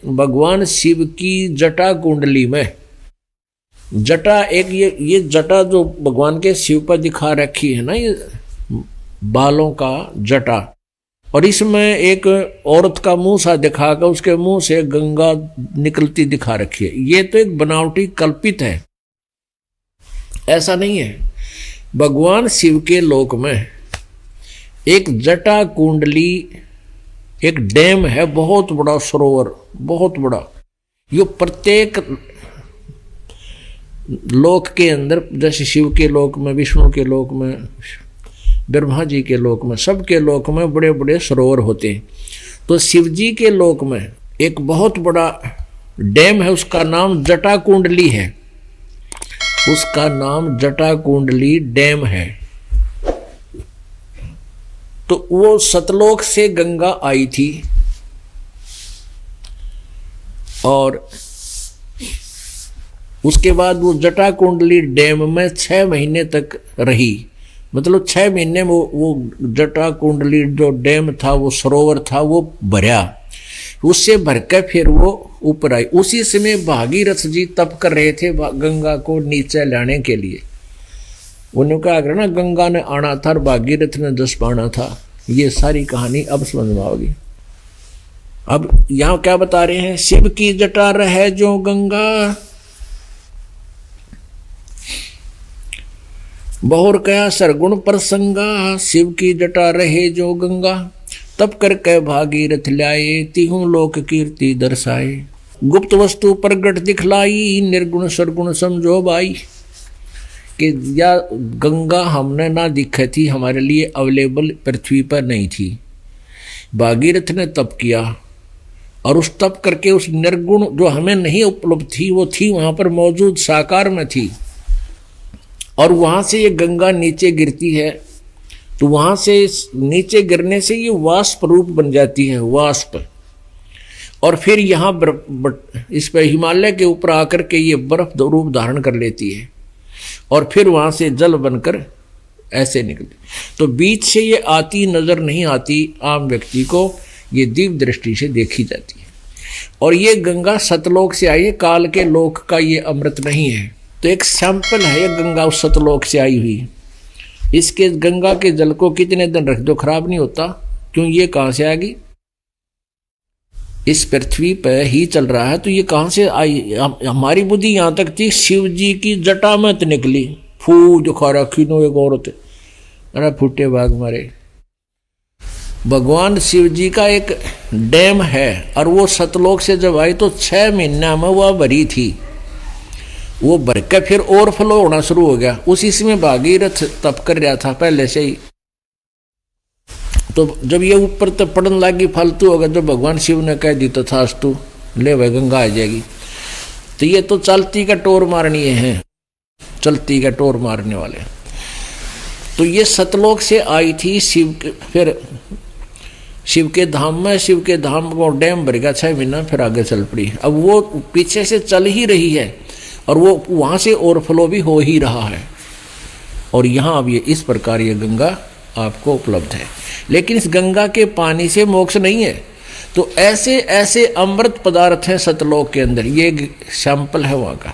भगवान शिव की जटा कुंडली में, जटा एक ये जटा जो भगवान के शिव पर दिखा रखी है ना, ये बालों का जटा, और इसमें एक औरत का मुंह सा दिखाकर उसके मुंह से गंगा निकलती दिखा रखी है। ये तो एक बनावटी कल्पित है, ऐसा नहीं है। भगवान शिव के लोक में एक जटा कुंडली, एक डैम है, बहुत बड़ा सरोवर, बहुत बड़ा। ये प्रत्येक लोक के अंदर, जैसे शिव के लोक में, विष्णु के लोक में, ब्रह्मा जी के लोक में, सबके लोक में बड़े बड़े सरोवर होते हैं। तो शिव जी के लोक में एक बहुत बड़ा डैम है, उसका नाम जटा कुंडली है, उसका नाम जटा कुंडली डैम है। तो वो सतलोक से गंगा आई थी और उसके बाद वो जटा कुंडली डैम में 6 महीने तक रही। मतलब 6 महीने में वो जटा कुंडली जो डैम था, वो सरोवर था, वो भरा। उससे भरकर फिर वो ऊपर आई। उसी समय भागीरथ जी तप कर रहे थे गंगा को नीचे लाने के लिए। उन्होंने कहा अगर ना गंगा ने आना था और भागीरथ ने जस पाना था। ये सारी कहानी अब समझ में आओगी। अब यहां क्या बता रहे हैं, शिव की जटा रहे जो गंगा, बहुर कया सरगुण प्रसंगा, शिव की जटा रहे जो गंगा, तब कर के भागीरथ लाए, तिहु लोक कीर्ति दर्शाए, गुप्त वस्तु प्रगट दिखलाई, निर्गुण सरगुण समझो बाई। कि या गंगा हमने ना दिखी थी, हमारे लिए अवेलेबल पृथ्वी पर नहीं थी। भागीरथ ने तप किया और उस तप करके उस निर्गुण जो हमें नहीं उपलब्ध थी, वो थी वहां पर मौजूद, साकार में थी। और वहां से ये गंगा नीचे गिरती है, तो वहां से नीचे गिरने से ये वाष्प रूप बन जाती है, वाष्प। और फिर यहाँ इस पर हिमालय के ऊपर आकर के ये बर्फ रूप धारण कर लेती है और फिर वहां से जल बनकर ऐसे निकलती। तो बीच से ये आती नजर नहीं आती आम व्यक्ति को, ये दिव्य दृष्टि से देखी जाती है। और ये गंगा सतलोक से आई है, काल के लोक का ये अमृत नहीं है। तो एक सैंपल है ये गंगा उस सतलोक से आई हुई। इसके गंगा के जल को कितने दिन रख दो खराब नहीं होता। क्यों, ये कहां से आएगी? इस पृथ्वी पर ही चल रहा है, तो ये कहां से आई? हमारी बुद्धि यहां तक थी, शिव जी की जटा में तो निकली। फू जो खा रखी नो एक औरत, अरे फुटे भाग मारे। भगवान शिव जी का एक डैम है और वो सतलोक से जब आई तो 6 महीना में वह भरी थी। वो भर के फिर ओवरफ्लो होना शुरू हो गया। उसी समय भागीरथ तप कर रहा था पहले से ही। तो जब ये ऊपर तक पड़न लगी फालतू होगा, जब भगवान शिव ने कह दी तथास्तु, ले भाई गंगा आ जाएगी। तो ये तो चलती का टोर मारनी है, चलती का टोर मारने वाले। तो ये सतलोक से आई थी शिव के, फिर शिव के धाम में, शिव के धाम को डैम भर गया 6 महीना, फिर आगे चल पड़ी। अब वो पीछे से चल ही रही है और वो वहां से ओवरफ्लो भी हो ही रहा है। और यहाँ अब ये इस प्रकार ये गंगा आपको उपलब्ध है। लेकिन इस गंगा के पानी से मोक्ष नहीं है। तो ऐसे ऐसे अमृत पदार्थ हैं सतलोक के अंदर, ये सैंपल है वहाँ का।